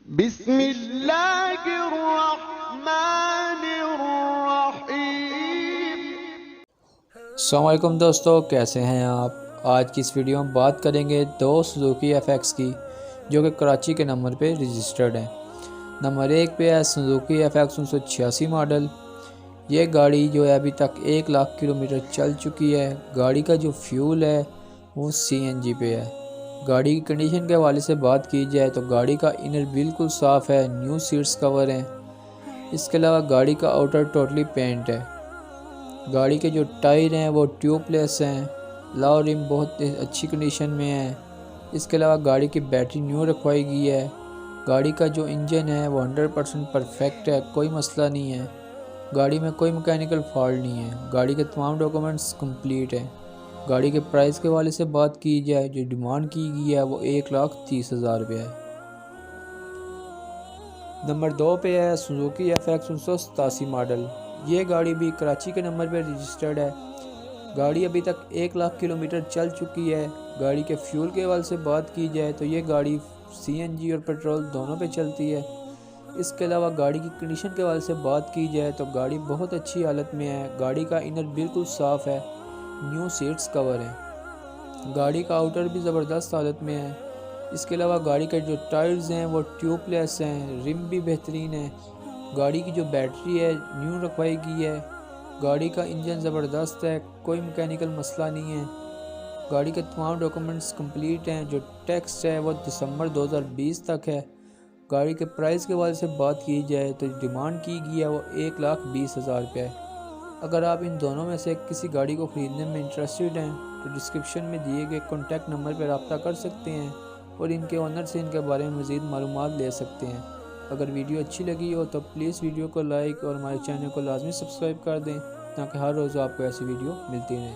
बिस्मिल्लाहिर्रहमानिर्रहीम। अस्सलाम वालेकुम दोस्तों, कैसे हैं आप। आज की इस वीडियो में बात करेंगे दो सुजुकी एफएक्स की, जो कि कराची के नंबर पे रजिस्टर्ड हैं। नंबर 1 पे है सुजुकी एफएक्स 1986 मॉडल। ये गाड़ी जो है अभी तक 1 लाख किलोमीटर चल चुकी है। गाड़ी का जो फ्यूल है वो सीएनजी पे है। गाड़ी की कंडीशन के हवाले से बात की जाए तो गाड़ी का इनर बिल्कुल साफ़ है, न्यू सीट्स कवर हैं। इसके अलावा गाड़ी का आउटर टोटली पेंट है। गाड़ी के जो टायर हैं वो ट्यूबलेस हैं। लाओ रिम बहुत अच्छी कंडीशन में है। इसके अलावा गाड़ी की बैटरी न्यू रखवाई गई है। गाड़ी का जो इंजन है वो 100% परफेक्ट है, कोई मसला नहीं है। गाड़ी में कोई मैकेनिकल फॉल्ट नहीं है। गाड़ी के तमाम डॉक्यूमेंट्स कंप्लीट हैं। गाड़ी के प्राइस के हवाले से बात की जाए, जो डिमांड की गई है वो 1,30,000 रुपये है। नंबर 2 पे है सुजुकी एफएक्स 1987 मॉडल। ये गाड़ी भी कराची के नंबर पे रजिस्टर्ड है। गाड़ी अभी तक 1 लाख किलोमीटर चल चुकी है। गाड़ी के फ्यूल के हवाले से बात की जाए तो ये गाड़ी सीएनजी और पेट्रोल दोनों पे चलती है। इसके अलावा गाड़ी की कंडीशन के हवाले से बात की जाए तो गाड़ी बहुत अच्छी हालत में है। गाड़ी का इनर बिल्कुल साफ़ है, न्यू सीट्स कवर हैं। गाड़ी का आउटर भी ज़बरदस्त हालत में है। इसके अलावा गाड़ी के जो टायर्स हैं वो ट्यूबलेस हैं, रिम भी बेहतरीन है। गाड़ी की जो बैटरी है न्यू रखवाई गई है। गाड़ी का इंजन ज़बरदस्त है, कोई मैकेनिकल मसला नहीं है। गाड़ी के तमाम डॉक्यूमेंट्स कंप्लीट हैं। जो टैक्स है वो दिसंबर 2020 तक है। गाड़ी के प्राइस के हवाले से बात की जाए तो डिमांड की गई है वो 1,20,000 रुपये है। अगर आप इन दोनों में से किसी गाड़ी को ख़रीदने में इंटरेस्टेड हैं तो डिस्क्रिप्शन में दिए गए कॉन्टैक्ट नंबर पर रब्ता कर सकते हैं और इनके ओनर से इनके बारे में मज़ीद मालूमात ले सकते हैं। अगर वीडियो अच्छी लगी हो तो प्लीज़ वीडियो को लाइक और हमारे चैनल को लाजमी सब्सक्राइब कर दें, ताकि हर रोज़ आपको ऐसी वीडियो मिलती रहे।